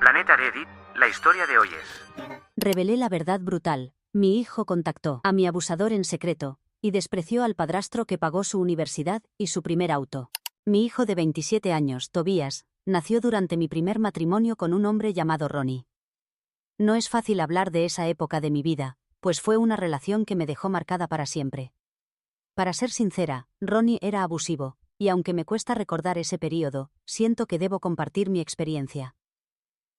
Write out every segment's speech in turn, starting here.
Planeta Reddit, la historia de hoy es... Revelé la verdad brutal. Mi hijo contactó a mi abusador en secreto y despreció al padrastro que pagó su universidad y su primer auto. Mi hijo de 27 años, Tobías, nació durante mi primer matrimonio con un hombre llamado Ronnie. No es fácil hablar de esa época de mi vida, pues fue una relación que me dejó marcada para siempre. Para ser sincera, Ronnie era abusivo, y aunque me cuesta recordar ese período, siento que debo compartir mi experiencia.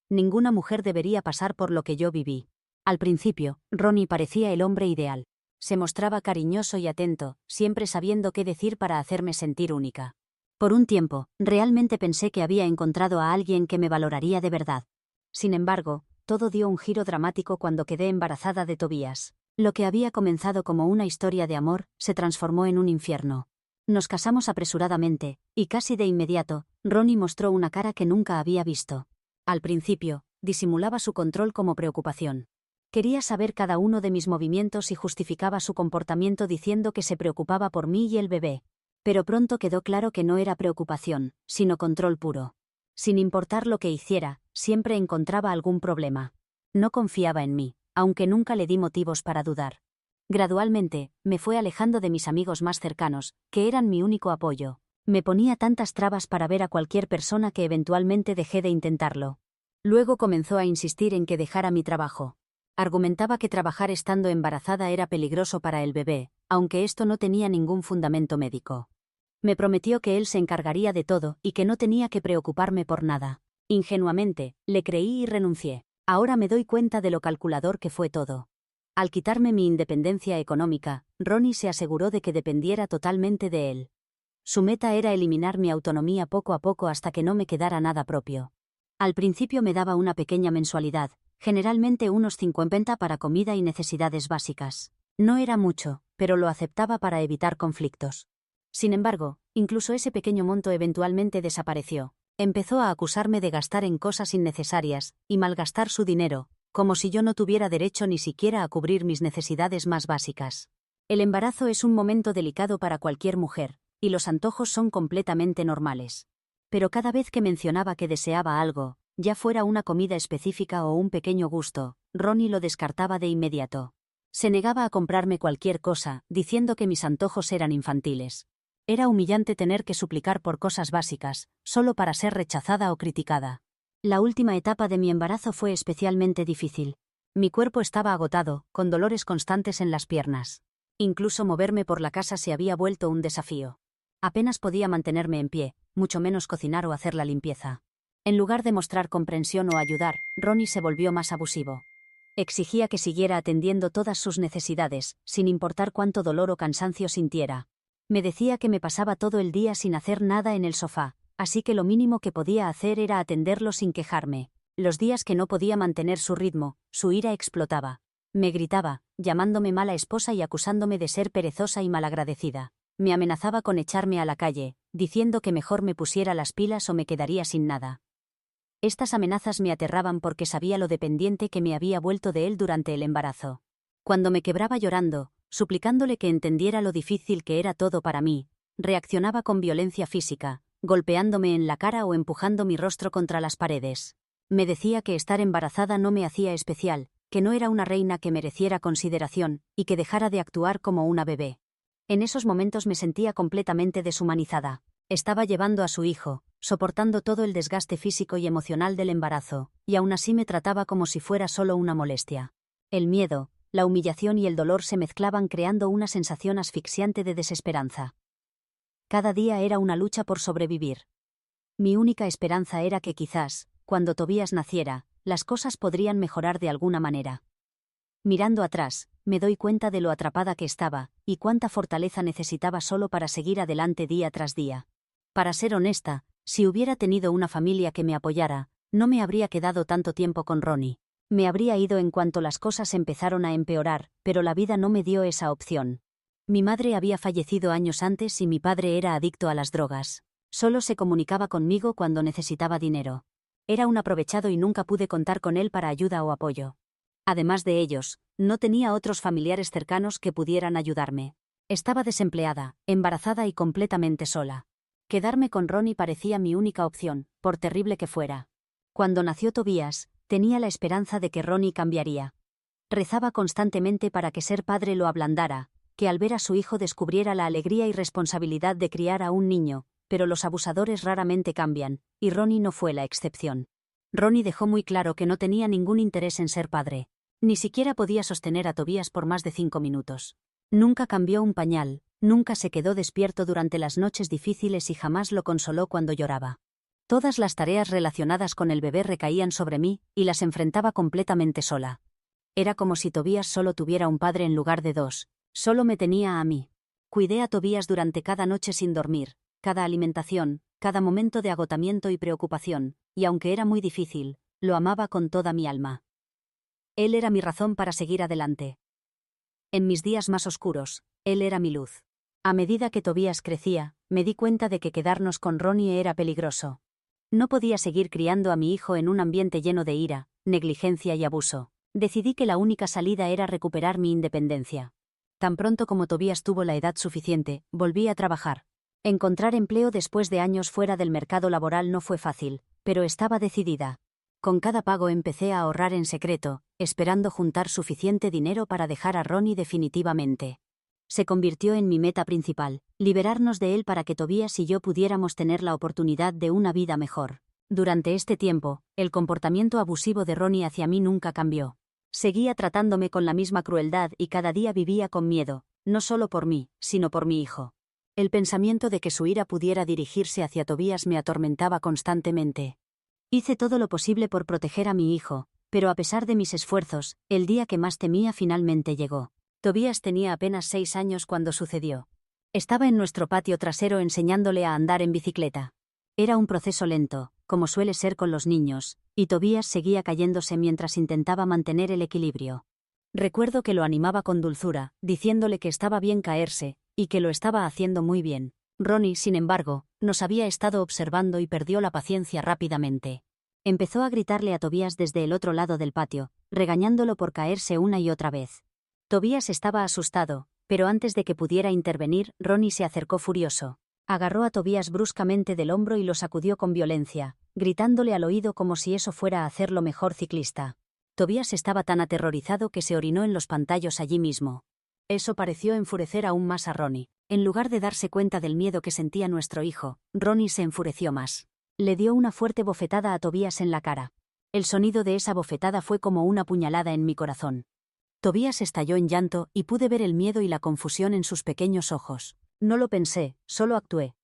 Ninguna mujer debería pasar por lo que yo viví. Al principio, Ronnie parecía el hombre ideal. Se mostraba cariñoso y atento, siempre sabiendo qué decir para hacerme sentir única. Por un tiempo, realmente pensé que había encontrado a alguien que me valoraría de verdad. Sin embargo, todo dio un giro dramático cuando quedé embarazada de Tobías. Lo que había comenzado como una historia de amor, se transformó en un infierno. Nos casamos apresuradamente, y casi de inmediato, Ronnie mostró una cara que nunca había visto. Al principio, disimulaba su control como preocupación. Quería saber cada uno de mis movimientos y justificaba su comportamiento diciendo que se preocupaba por mí y el bebé. Pero pronto quedó claro que no era preocupación, sino control puro. Sin importar lo que hiciera, siempre encontraba algún problema. No confiaba en mí, aunque nunca le di motivos para dudar. Gradualmente, me fue alejando de mis amigos más cercanos, que eran mi único apoyo. Me ponía tantas trabas para ver a cualquier persona que eventualmente dejé de intentarlo. Luego comenzó a insistir en que dejara mi trabajo. Argumentaba que trabajar estando embarazada era peligroso para el bebé, aunque esto no tenía ningún fundamento médico. Me prometió que él se encargaría de todo y que no tenía que preocuparme por nada. Ingenuamente, le creí y renuncié. Ahora me doy cuenta de lo calculador que fue todo. Al quitarme mi independencia económica, Ronnie se aseguró de que dependiera totalmente de él. Su meta era eliminar mi autonomía poco a poco hasta que no me quedara nada propio. Al principio me daba una pequeña mensualidad, generalmente unos 50 para comida y necesidades básicas. No era mucho, pero lo aceptaba para evitar conflictos. Sin embargo, incluso ese pequeño monto eventualmente desapareció. Empezó a acusarme de gastar en cosas innecesarias y malgastar su dinero, como si yo no tuviera derecho ni siquiera a cubrir mis necesidades más básicas. El embarazo es un momento delicado para cualquier mujer, y los antojos son completamente normales. Pero cada vez que mencionaba que deseaba algo, ya fuera una comida específica o un pequeño gusto, Ronnie lo descartaba de inmediato. Se negaba a comprarme cualquier cosa, diciendo que mis antojos eran infantiles. Era humillante tener que suplicar por cosas básicas, solo para ser rechazada o criticada. La última etapa de mi embarazo fue especialmente difícil. Mi cuerpo estaba agotado, con dolores constantes en las piernas. Incluso moverme por la casa se había vuelto un desafío. Apenas podía mantenerme en pie, mucho menos cocinar o hacer la limpieza. En lugar de mostrar comprensión o ayudar, Ronnie se volvió más abusivo. Exigía que siguiera atendiendo todas sus necesidades, sin importar cuánto dolor o cansancio sintiera. Me decía que me pasaba todo el día sin hacer nada en el sofá, así que lo mínimo que podía hacer era atenderlo sin quejarme. Los días que no podía mantener su ritmo, su ira explotaba. Me gritaba, llamándome mala esposa y acusándome de ser perezosa y malagradecida. Me amenazaba con echarme a la calle, diciendo que mejor me pusiera las pilas o me quedaría sin nada. Estas amenazas me aterraban porque sabía lo dependiente que me había vuelto de él durante el embarazo. Cuando me quebraba llorando, suplicándole que entendiera lo difícil que era todo para mí, reaccionaba con violencia física, golpeándome en la cara o empujando mi rostro contra las paredes. Me decía que estar embarazada no me hacía especial, que no era una reina que mereciera consideración, y que dejara de actuar como una bebé. En esos momentos me sentía completamente deshumanizada. Estaba llevando a su hijo, soportando todo el desgaste físico y emocional del embarazo, y aún así me trataba como si fuera solo una molestia. El miedo, la humillación y el dolor se mezclaban creando una sensación asfixiante de desesperanza. Cada día era una lucha por sobrevivir. Mi única esperanza era que quizás, cuando Tobías naciera, las cosas podrían mejorar de alguna manera. Mirando atrás, me doy cuenta de lo atrapada que estaba, y cuánta fortaleza necesitaba solo para seguir adelante día tras día. Para ser honesta, si hubiera tenido una familia que me apoyara, no me habría quedado tanto tiempo con Ronnie. Me habría ido en cuanto las cosas empezaron a empeorar, pero la vida no me dio esa opción. Mi madre había fallecido años antes y mi padre era adicto a las drogas. Solo se comunicaba conmigo cuando necesitaba dinero. Era un aprovechado y nunca pude contar con él para ayuda o apoyo. Además de ellos, no tenía otros familiares cercanos que pudieran ayudarme. Estaba desempleada, embarazada y completamente sola. Quedarme con Ronnie parecía mi única opción, por terrible que fuera. Cuando nació Tobías, tenía la esperanza de que Ronnie cambiaría. Rezaba constantemente para que ser padre lo ablandara, que al ver a su hijo descubriera la alegría y responsabilidad de criar a un niño, pero los abusadores raramente cambian, y Ronnie no fue la excepción. Ronnie dejó muy claro que no tenía ningún interés en ser padre. Ni siquiera podía sostener a Tobías por más de 5 minutos. Nunca cambió un pañal, nunca se quedó despierto durante las noches difíciles y jamás lo consoló cuando lloraba. Todas las tareas relacionadas con el bebé recaían sobre mí, y las enfrentaba completamente sola. Era como si Tobías solo tuviera un padre en lugar de 2, solo me tenía a mí. Cuidé a Tobías durante cada noche sin dormir, cada alimentación, cada momento de agotamiento y preocupación, y aunque era muy difícil, lo amaba con toda mi alma. Él era mi razón para seguir adelante. En mis días más oscuros, él era mi luz. A medida que Tobías crecía, me di cuenta de que quedarnos con Ronnie era peligroso. No podía seguir criando a mi hijo en un ambiente lleno de ira, negligencia y abuso. Decidí que la única salida era recuperar mi independencia. Tan pronto como Tobías tuvo la edad suficiente, volví a trabajar. Encontrar empleo después de años fuera del mercado laboral no fue fácil, pero estaba decidida. Con cada pago empecé a ahorrar en secreto, esperando juntar suficiente dinero para dejar a Ronnie definitivamente. Se convirtió en mi meta principal, liberarnos de él para que Tobías y yo pudiéramos tener la oportunidad de una vida mejor. Durante este tiempo, el comportamiento abusivo de Ronnie hacia mí nunca cambió. Seguía tratándome con la misma crueldad y cada día vivía con miedo, no solo por mí, sino por mi hijo. El pensamiento de que su ira pudiera dirigirse hacia Tobías me atormentaba constantemente. Hice todo lo posible por proteger a mi hijo, pero a pesar de mis esfuerzos, el día que más temía finalmente llegó. Tobías tenía apenas 6 años cuando sucedió. Estaba en nuestro patio trasero enseñándole a andar en bicicleta. Era un proceso lento, como suele ser con los niños, y Tobías seguía cayéndose mientras intentaba mantener el equilibrio. Recuerdo que lo animaba con dulzura, diciéndole que estaba bien caerse, y que lo estaba haciendo muy bien. Ronnie, sin embargo, nos había estado observando y perdió la paciencia rápidamente. Empezó a gritarle a Tobías desde el otro lado del patio, regañándolo por caerse una y otra vez. Tobías estaba asustado, pero antes de que pudiera intervenir, Ronnie se acercó furioso. Agarró a Tobías bruscamente del hombro y lo sacudió con violencia, gritándole al oído como si eso fuera a hacerlo mejor ciclista. Tobías estaba tan aterrorizado que se orinó en los pantallos allí mismo. Eso pareció enfurecer aún más a Ronnie. En lugar de darse cuenta del miedo que sentía nuestro hijo, Ronnie se enfureció más. Le dio una fuerte bofetada a Tobías en la cara. El sonido de esa bofetada fue como una puñalada en mi corazón. Tobías estalló en llanto y pude ver el miedo y la confusión en sus pequeños ojos. No lo pensé, solo actué.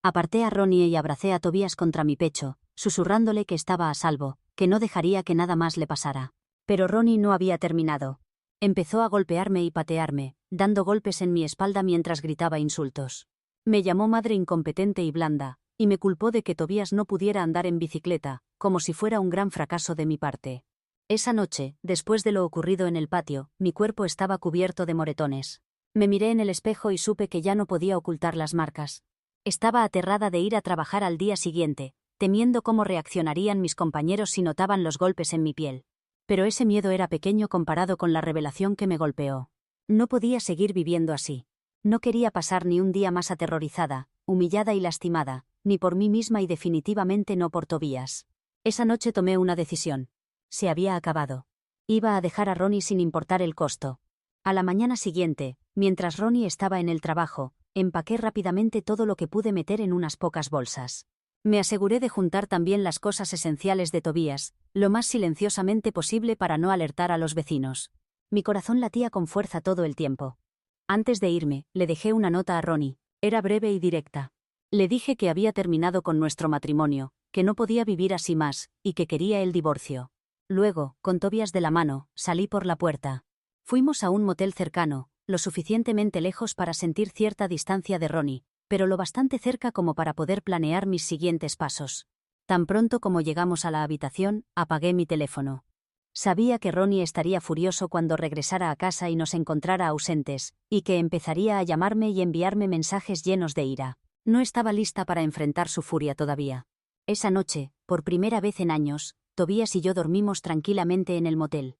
Aparté a Ronnie y abracé a Tobías contra mi pecho, susurrándole que estaba a salvo, que no dejaría que nada más le pasara. Pero Ronnie no había terminado. Empezó a golpearme y patearme, dando golpes en mi espalda mientras gritaba insultos. Me llamó madre incompetente y blanda, y me culpó de que Tobías no pudiera andar en bicicleta, como si fuera un gran fracaso de mi parte. Esa noche, después de lo ocurrido en el patio, mi cuerpo estaba cubierto de moretones. Me miré en el espejo y supe que ya no podía ocultar las marcas. Estaba aterrada de ir a trabajar al día siguiente, temiendo cómo reaccionarían mis compañeros si notaban los golpes en mi piel. Pero ese miedo era pequeño comparado con la revelación que me golpeó. No podía seguir viviendo así. No quería pasar ni un día más aterrorizada, humillada y lastimada, ni por mí misma y definitivamente no por Tobías. Esa noche tomé una decisión. Se había acabado. Iba a dejar a Ronnie sin importar el costo. A la mañana siguiente, mientras Ronnie estaba en el trabajo, empaqué rápidamente todo lo que pude meter en unas pocas bolsas. Me aseguré de juntar también las cosas esenciales de Tobías, lo más silenciosamente posible para no alertar a los vecinos. Mi corazón latía con fuerza todo el tiempo. Antes de irme, le dejé una nota a Ronnie. Era breve y directa. Le dije que había terminado con nuestro matrimonio, que no podía vivir así más, y que quería el divorcio. Luego, con Tobías de la mano, salí por la puerta. Fuimos a un motel cercano, lo suficientemente lejos para sentir cierta distancia de Ronnie, pero lo bastante cerca como para poder planear mis siguientes pasos. Tan pronto como llegamos a la habitación, apagué mi teléfono. Sabía que Ronnie estaría furioso cuando regresara a casa y nos encontrara ausentes, y que empezaría a llamarme y enviarme mensajes llenos de ira. No estaba lista para enfrentar su furia todavía. Esa noche, por primera vez en años, Tobías y yo dormimos tranquilamente en el motel.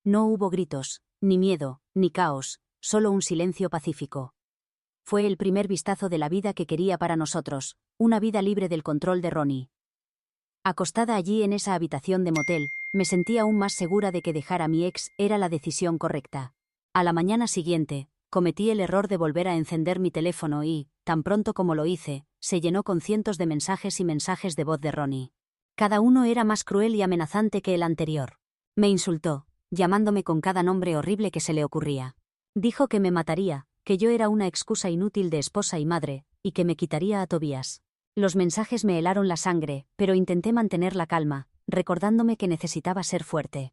No hubo gritos, ni miedo, ni caos, solo un silencio pacífico. Fue el primer vistazo de la vida que quería para nosotros, una vida libre del control de Ronnie. Acostada allí en esa habitación de motel, me sentía aún más segura de que dejar a mi ex era la decisión correcta. A la mañana siguiente, cometí el error de volver a encender mi teléfono y, tan pronto como lo hice, se llenó con cientos de mensajes y mensajes de voz de Ronnie. Cada uno era más cruel y amenazante que el anterior. Me insultó, llamándome con cada nombre horrible que se le ocurría. Dijo que me mataría, que yo era una excusa inútil de esposa y madre, y que me quitaría a Tobías. Los mensajes me helaron la sangre, pero intenté mantener la calma, recordándome que necesitaba ser fuerte.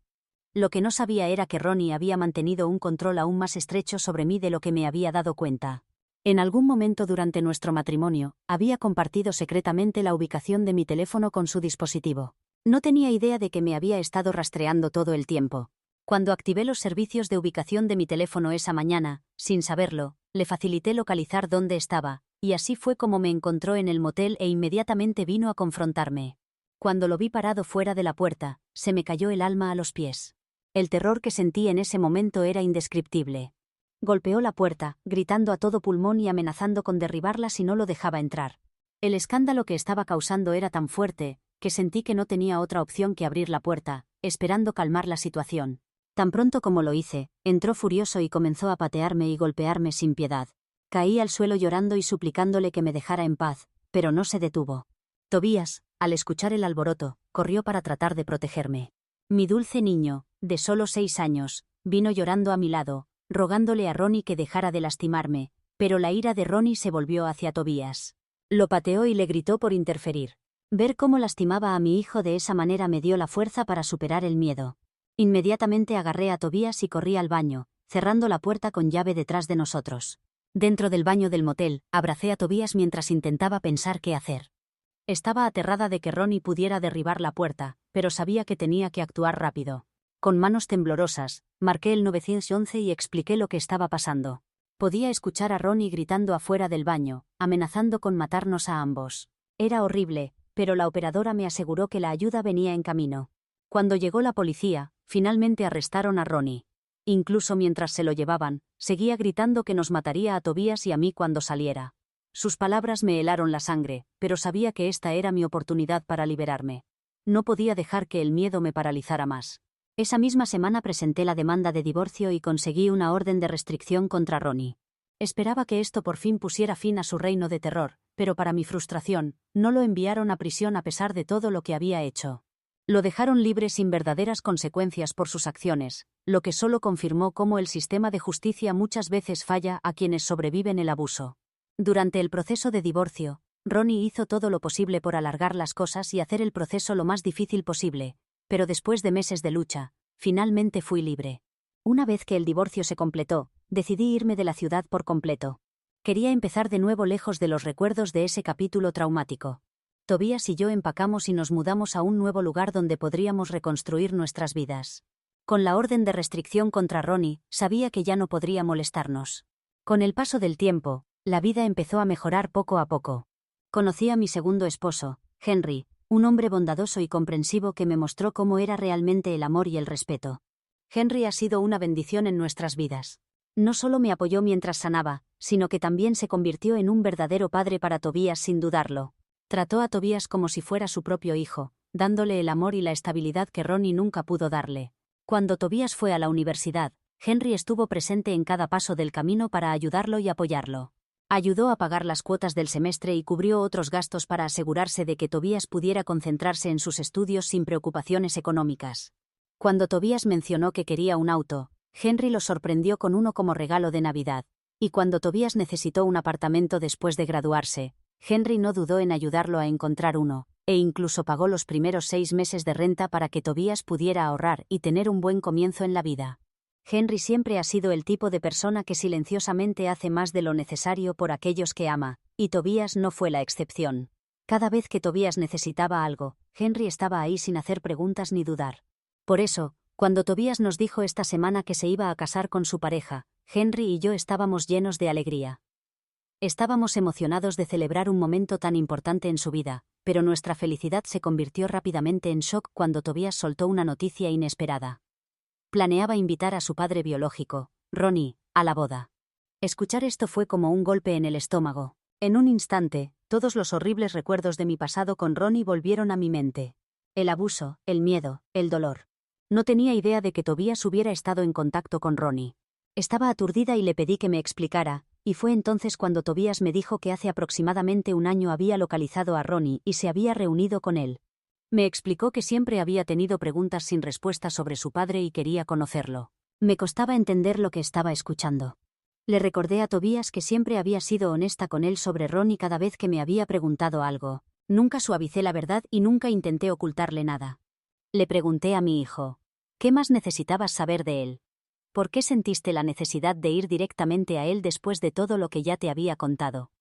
Lo que no sabía era que Ronnie había mantenido un control aún más estrecho sobre mí de lo que me había dado cuenta. En algún momento durante nuestro matrimonio, había compartido secretamente la ubicación de mi teléfono con su dispositivo. No tenía idea de que me había estado rastreando todo el tiempo. Cuando activé los servicios de ubicación de mi teléfono esa mañana, sin saberlo, le facilité localizar dónde estaba, y así fue como me encontró en el motel e inmediatamente vino a confrontarme. Cuando lo vi parado fuera de la puerta, se me cayó el alma a los pies. El terror que sentí en ese momento era indescriptible. Golpeó la puerta, gritando a todo pulmón y amenazando con derribarla si no lo dejaba entrar. El escándalo que estaba causando era tan fuerte, que sentí que no tenía otra opción que abrir la puerta, esperando calmar la situación. Tan pronto como lo hice, entró furioso y comenzó a patearme y golpearme sin piedad. Caí al suelo llorando y suplicándole que me dejara en paz, pero no se detuvo. Tobías, al escuchar el alboroto, corrió para tratar de protegerme. Mi dulce niño, de solo 6 años, vino llorando a mi lado, rogándole a Ronnie que dejara de lastimarme, pero la ira de Ronnie se volvió hacia Tobías. Lo pateó y le gritó por interferir. Ver cómo lastimaba a mi hijo de esa manera me dio la fuerza para superar el miedo. Inmediatamente agarré a Tobías y corrí al baño, cerrando la puerta con llave detrás de nosotros. Dentro del baño del motel, abracé a Tobías mientras intentaba pensar qué hacer. Estaba aterrada de que Ronnie pudiera derribar la puerta, pero sabía que tenía que actuar rápido. Con manos temblorosas, marqué el 911 y expliqué lo que estaba pasando. Podía escuchar a Ronnie gritando afuera del baño, amenazando con matarnos a ambos. Era horrible, pero la operadora me aseguró que la ayuda venía en camino. Cuando llegó la policía, finalmente arrestaron a Ronnie. Incluso mientras se lo llevaban, seguía gritando que nos mataría a Tobías y a mí cuando saliera. Sus palabras me helaron la sangre, pero sabía que esta era mi oportunidad para liberarme. No podía dejar que el miedo me paralizara más. Esa misma semana presenté la demanda de divorcio y conseguí una orden de restricción contra Ronnie. Esperaba que esto por fin pusiera fin a su reino de terror, pero para mi frustración, no lo enviaron a prisión a pesar de todo lo que había hecho. Lo dejaron libre sin verdaderas consecuencias por sus acciones, lo que solo confirmó cómo el sistema de justicia muchas veces falla a quienes sobreviven el abuso. Durante el proceso de divorcio, Ronnie hizo todo lo posible por alargar las cosas y hacer el proceso lo más difícil posible, pero después de meses de lucha, finalmente fui libre. Una vez que el divorcio se completó, decidí irme de la ciudad por completo. Quería empezar de nuevo lejos de los recuerdos de ese capítulo traumático. Tobías y yo empacamos y nos mudamos a un nuevo lugar donde podríamos reconstruir nuestras vidas. Con la orden de restricción contra Ronnie, sabía que ya no podría molestarnos. Con el paso del tiempo, la vida empezó a mejorar poco a poco. Conocí a mi segundo esposo, Henry, un hombre bondadoso y comprensivo que me mostró cómo era realmente el amor y el respeto. Henry ha sido una bendición en nuestras vidas. No solo me apoyó mientras sanaba, sino que también se convirtió en un verdadero padre para Tobías sin dudarlo. Trató a Tobías como si fuera su propio hijo, dándole el amor y la estabilidad que Ronnie nunca pudo darle. Cuando Tobías fue a la universidad, Henry estuvo presente en cada paso del camino para ayudarlo y apoyarlo. Ayudó a pagar las cuotas del semestre y cubrió otros gastos para asegurarse de que Tobías pudiera concentrarse en sus estudios sin preocupaciones económicas. Cuando Tobías mencionó que quería un auto, Henry lo sorprendió con uno como regalo de Navidad. Y cuando Tobías necesitó un apartamento después de graduarse, Henry no dudó en ayudarlo a encontrar uno, e incluso pagó los primeros 6 meses de renta para que Tobías pudiera ahorrar y tener un buen comienzo en la vida. Henry siempre ha sido el tipo de persona que silenciosamente hace más de lo necesario por aquellos que ama, y Tobías no fue la excepción. Cada vez que Tobías necesitaba algo, Henry estaba ahí sin hacer preguntas ni dudar. Por eso, cuando Tobías nos dijo esta semana que se iba a casar con su pareja, Henry y yo estábamos llenos de alegría. Estábamos emocionados de celebrar un momento tan importante en su vida, pero nuestra felicidad se convirtió rápidamente en shock cuando Tobías soltó una noticia inesperada. Planeaba invitar a su padre biológico, Ronnie, a la boda. Escuchar esto fue como un golpe en el estómago. En un instante, todos los horribles recuerdos de mi pasado con Ronnie volvieron a mi mente. El abuso, el miedo, el dolor. No tenía idea de que Tobías hubiera estado en contacto con Ronnie. Estaba aturdida y le pedí que me explicara, y fue entonces cuando Tobías me dijo que hace aproximadamente un año había localizado a Ronnie y se había reunido con él. Me explicó que siempre había tenido preguntas sin respuesta sobre su padre y quería conocerlo. Me costaba entender lo que estaba escuchando. Le recordé a Tobías que siempre había sido honesta con él sobre Ronnie cada vez que me había preguntado algo. Nunca suavicé la verdad y nunca intenté ocultarle nada. Le pregunté a mi hijo: ¿qué más necesitabas saber de él? ¿Por qué sentiste la necesidad de ir directamente a él después de todo lo que ya te había contado?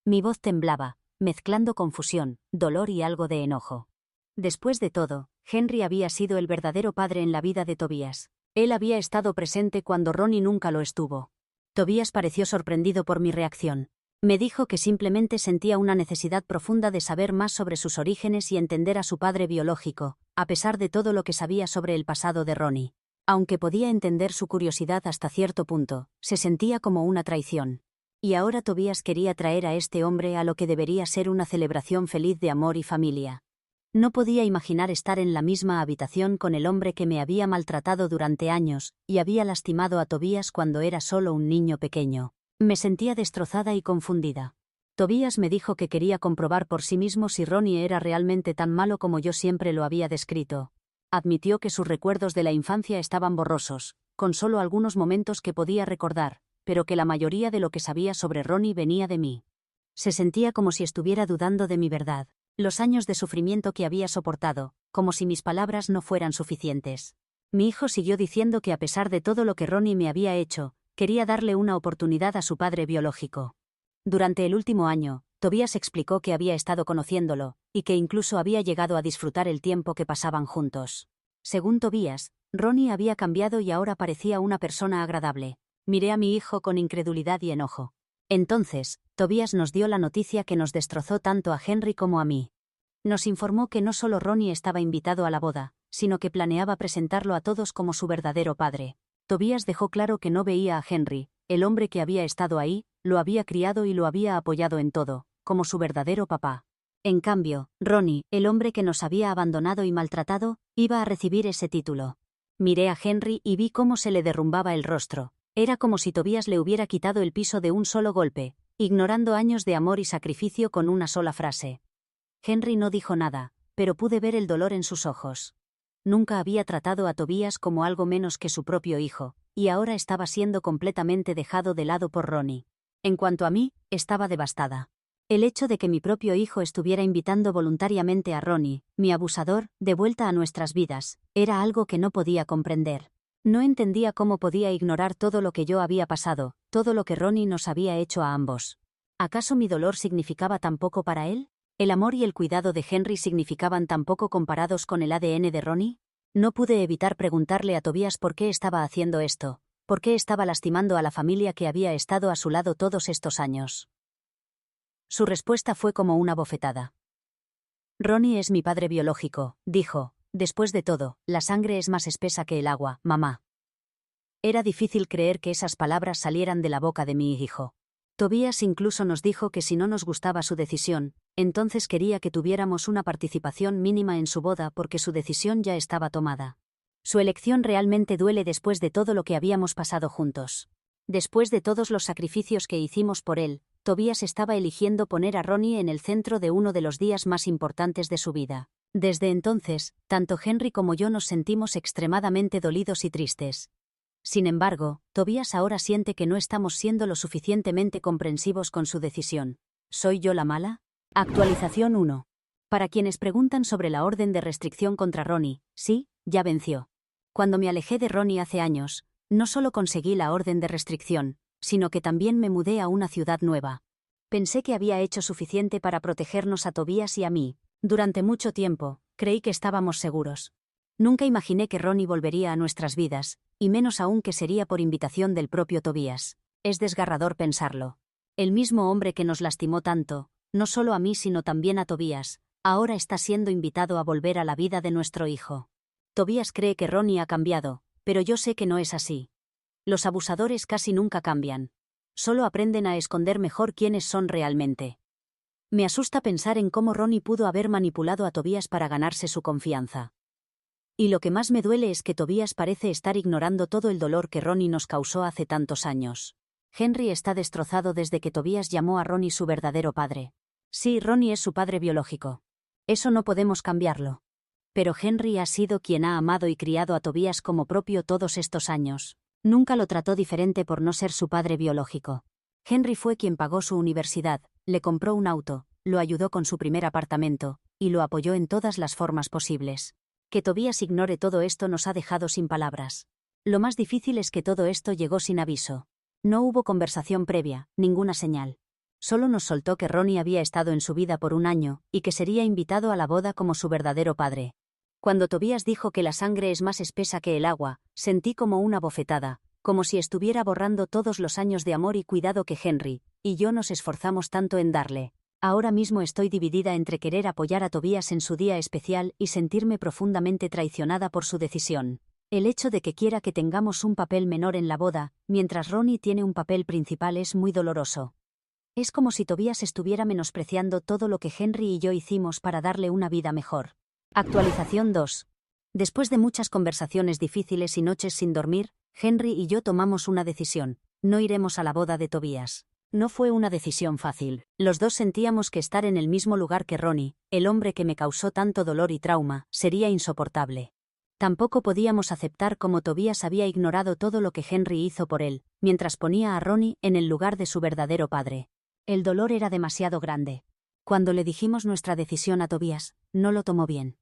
Mi voz temblaba, mezclando confusión, dolor y algo de enojo. Después de todo, Henry había sido el verdadero padre en la vida de Tobías. Él había estado presente cuando Ronnie nunca lo estuvo. Tobías pareció sorprendido por mi reacción. Me dijo que simplemente sentía una necesidad profunda de saber más sobre sus orígenes y entender a su padre biológico, a pesar de todo lo que sabía sobre el pasado de Ronnie. Aunque podía entender su curiosidad hasta cierto punto, se sentía como una traición. Y ahora Tobías quería traer a este hombre a lo que debería ser una celebración feliz de amor y familia. No podía imaginar estar en la misma habitación con el hombre que me había maltratado durante años y había lastimado a Tobías cuando era solo un niño pequeño. Me sentía destrozada y confundida. Tobías me dijo que quería comprobar por sí mismo si Ronnie era realmente tan malo como yo siempre lo había descrito. Admitió que sus recuerdos de la infancia estaban borrosos, con solo algunos momentos que podía recordar, pero que la mayoría de lo que sabía sobre Ronnie venía de mí. Se sentía como si estuviera dudando de mi verdad, los años de sufrimiento que había soportado, como si mis palabras no fueran suficientes. Mi hijo siguió diciendo que a pesar de todo lo que Ronnie me había hecho, quería darle una oportunidad a su padre biológico. Durante el último año, Tobías explicó que había estado conociéndolo, y que incluso había llegado a disfrutar el tiempo que pasaban juntos. Según Tobías, Ronnie había cambiado y ahora parecía una persona agradable. Miré a mi hijo con incredulidad y enojo. Entonces, Tobías nos dio la noticia que nos destrozó tanto a Henry como a mí. Nos informó que no solo Ronnie estaba invitado a la boda, sino que planeaba presentarlo a todos como su verdadero padre. Tobías dejó claro que no veía a Henry, el hombre que había estado ahí, lo había criado y lo había apoyado en todo, como su verdadero papá. En cambio, Ronnie, el hombre que nos había abandonado y maltratado, iba a recibir ese título. Miré a Henry y vi cómo se le derrumbaba el rostro. Era como si Tobías le hubiera quitado el piso de un solo golpe, ignorando años de amor y sacrificio con una sola frase. Henry no dijo nada, pero pude ver el dolor en sus ojos. Nunca había tratado a Tobías como algo menos que su propio hijo, y ahora estaba siendo completamente dejado de lado por Ronnie. En cuanto a mí, estaba devastada. El hecho de que mi propio hijo estuviera invitando voluntariamente a Ronnie, mi abusador, de vuelta a nuestras vidas, era algo que no podía comprender. No entendía cómo podía ignorar todo lo que yo había pasado, todo lo que Ronnie nos había hecho a ambos. ¿Acaso mi dolor significaba tan poco para él? ¿El amor y el cuidado de Henry significaban tan poco comparados con el ADN de Ronnie? No pude evitar preguntarle a Tobías por qué estaba haciendo esto, por qué estaba lastimando a la familia que había estado a su lado todos estos años. Su respuesta fue como una bofetada. Ronnie es mi padre biológico, dijo. Después de todo, la sangre es más espesa que el agua, mamá. Era difícil creer que esas palabras salieran de la boca de mi hijo. Tobías incluso nos dijo que si no nos gustaba su decisión, entonces quería que tuviéramos una participación mínima en su boda porque su decisión ya estaba tomada. Su elección realmente duele después de todo lo que habíamos pasado juntos. Después de todos los sacrificios que hicimos por él, Tobías estaba eligiendo poner a Ronnie en el centro de uno de los días más importantes de su vida. Desde entonces, tanto Henry como yo nos sentimos extremadamente dolidos y tristes. Sin embargo, Tobías ahora siente que no estamos siendo lo suficientemente comprensivos con su decisión. ¿Soy yo la mala? Actualización 1. Para quienes preguntan sobre la orden de restricción contra Ronnie, sí, ya venció. Cuando me alejé de Ronnie hace años, no solo conseguí la orden de restricción, sino que también me mudé a una ciudad nueva. Pensé que había hecho suficiente para protegernos a Tobías y a mí. Durante mucho tiempo, creí que estábamos seguros. Nunca imaginé que Ronnie volvería a nuestras vidas, y menos aún que sería por invitación del propio Tobías. Es desgarrador pensarlo. El mismo hombre que nos lastimó tanto, no solo a mí sino también a Tobías, ahora está siendo invitado a volver a la vida de nuestro hijo. Tobías cree que Ronnie ha cambiado, pero yo sé que no es así. Los abusadores casi nunca cambian. Solo aprenden a esconder mejor quiénes son realmente. Me asusta pensar en cómo Ronnie pudo haber manipulado a Tobias para ganarse su confianza. Y lo que más me duele es que Tobias parece estar ignorando todo el dolor que Ronnie nos causó hace tantos años. Henry está destrozado desde que Tobias llamó a Ronnie su verdadero padre. Sí, Ronnie es su padre biológico. Eso no podemos cambiarlo. Pero Henry ha sido quien ha amado y criado a Tobias como propio todos estos años. Nunca lo trató diferente por no ser su padre biológico. Henry fue quien pagó su universidad, le compró un auto, lo ayudó con su primer apartamento, y lo apoyó en todas las formas posibles. Que Tobias ignore todo esto nos ha dejado sin palabras. Lo más difícil es que todo esto llegó sin aviso. No hubo conversación previa, ninguna señal. Solo nos soltó que Ronnie había estado en su vida por un año, y que sería invitado a la boda como su verdadero padre. Cuando Tobias dijo que la sangre es más espesa que el agua, sentí como una bofetada, como si estuviera borrando todos los años de amor y cuidado que Henry y yo nos esforzamos tanto en darle. Ahora mismo estoy dividida entre querer apoyar a Tobias en su día especial y sentirme profundamente traicionada por su decisión. El hecho de que quiera que tengamos un papel menor en la boda, mientras Ronnie tiene un papel principal, es muy doloroso. Es como si Tobias estuviera menospreciando todo lo que Henry y yo hicimos para darle una vida mejor. Actualización 2. Después de muchas conversaciones difíciles y noches sin dormir, Henry y yo tomamos una decisión: no iremos a la boda de Tobias. No fue una decisión fácil. Los dos sentíamos que estar en el mismo lugar que Ronnie, el hombre que me causó tanto dolor y trauma, sería insoportable. Tampoco podíamos aceptar cómo Tobias había ignorado todo lo que Henry hizo por él, mientras ponía a Ronnie en el lugar de su verdadero padre. El dolor era demasiado grande. Cuando le dijimos nuestra decisión a Tobias, no lo tomó bien.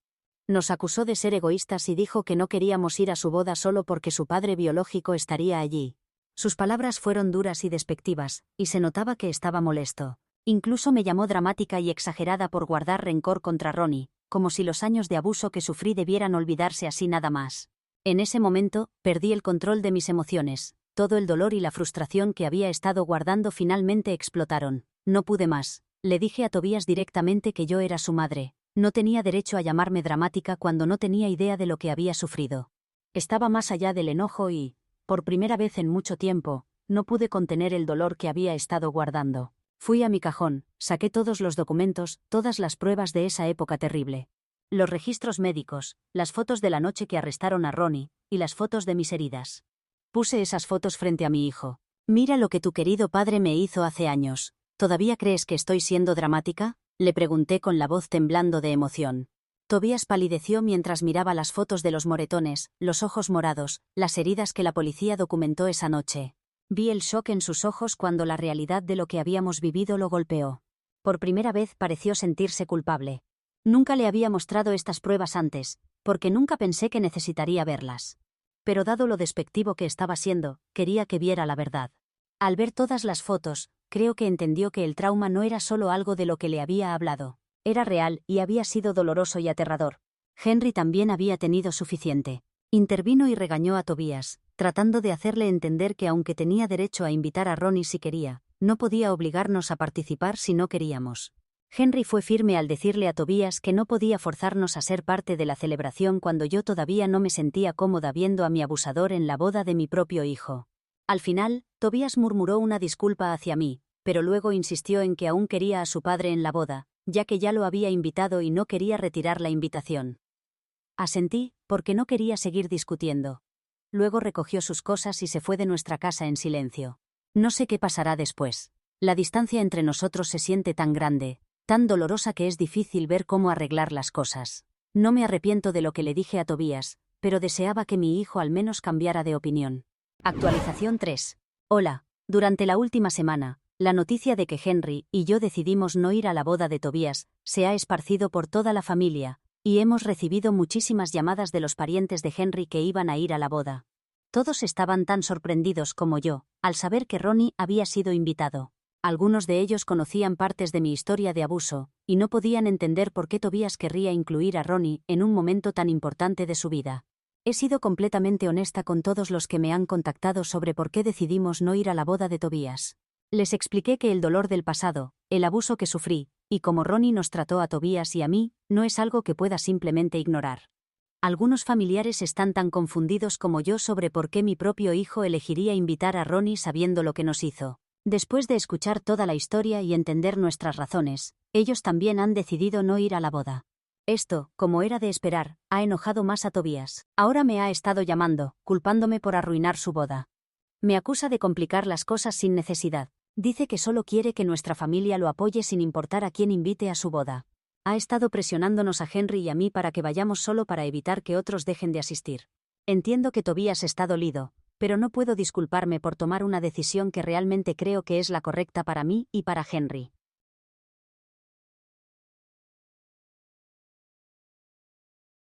Nos acusó de ser egoístas y dijo que no queríamos ir a su boda solo porque su padre biológico estaría allí. Sus palabras fueron duras y despectivas, y se notaba que estaba molesto. Incluso me llamó dramática y exagerada por guardar rencor contra Ronnie, como si los años de abuso que sufrí debieran olvidarse así nada más. En ese momento, perdí el control de mis emociones. Todo el dolor y la frustración que había estado guardando finalmente explotaron. No pude más. Le dije a Tobias directamente que yo era su madre. No tenía derecho a llamarme dramática cuando no tenía idea de lo que había sufrido. Estaba más allá del enojo y, por primera vez en mucho tiempo, no pude contener el dolor que había estado guardando. Fui a mi cajón, saqué todos los documentos, todas las pruebas de esa época terrible. Los registros médicos, las fotos de la noche que arrestaron a Ronnie, y las fotos de mis heridas. Puse esas fotos frente a mi hijo. Mira lo que tu querido padre me hizo hace años. ¿Todavía crees que estoy siendo dramática?, le pregunté con la voz temblando de emoción. Tobias palideció mientras miraba las fotos de los moretones, los ojos morados, las heridas que la policía documentó esa noche. Vi el shock en sus ojos cuando la realidad de lo que habíamos vivido lo golpeó. Por primera vez pareció sentirse culpable. Nunca le había mostrado estas pruebas antes, porque nunca pensé que necesitaría verlas. Pero dado lo despectivo que estaba siendo, quería que viera la verdad. Al ver todas las fotos, creo que entendió que el trauma no era solo algo de lo que le había hablado. Era real y había sido doloroso y aterrador. Henry también había tenido suficiente. Intervino y regañó a Tobias, tratando de hacerle entender que aunque tenía derecho a invitar a Ronnie si quería, no podía obligarnos a participar si no queríamos. Henry fue firme al decirle a Tobias que no podía forzarnos a ser parte de la celebración cuando yo todavía no me sentía cómoda viendo a mi abusador en la boda de mi propio hijo. Al final, Tobias murmuró una disculpa hacia mí, pero luego insistió en que aún quería a su padre en la boda, ya que ya lo había invitado y no quería retirar la invitación. Asentí, porque no quería seguir discutiendo. Luego recogió sus cosas y se fue de nuestra casa en silencio. No sé qué pasará después. La distancia entre nosotros se siente tan grande, tan dolorosa que es difícil ver cómo arreglar las cosas. No me arrepiento de lo que le dije a Tobias, pero deseaba que mi hijo al menos cambiara de opinión. Actualización 3. Hola. Durante la última semana, la noticia de que Henry y yo decidimos no ir a la boda de Tobias se ha esparcido por toda la familia, y hemos recibido muchísimas llamadas de los parientes de Henry que iban a ir a la boda. Todos estaban tan sorprendidos como yo, al saber que Ronnie había sido invitado. Algunos de ellos conocían partes de mi historia de abuso, y no podían entender por qué Tobias querría incluir a Ronnie en un momento tan importante de su vida. He sido completamente honesta con todos los que me han contactado sobre por qué decidimos no ir a la boda de Tobias. Les expliqué que el dolor del pasado, el abuso que sufrí, y cómo Ronnie nos trató a Tobias y a mí, no es algo que pueda simplemente ignorar. Algunos familiares están tan confundidos como yo sobre por qué mi propio hijo elegiría invitar a Ronnie sabiendo lo que nos hizo. Después de escuchar toda la historia y entender nuestras razones, Ellos también han decidido no ir a la boda. Esto, como era de esperar, ha enojado más a Tobías. Ahora me ha estado llamando, culpándome por arruinar su boda. Me acusa de complicar las cosas sin necesidad. Dice que solo quiere que nuestra familia lo apoye sin importar a quién invite a su boda. Ha estado presionándonos a Henry y a mí para que vayamos solo para evitar que otros dejen de asistir. Entiendo que Tobías está dolido, pero no puedo disculparme por tomar una decisión que realmente creo que es la correcta para mí y para Henry.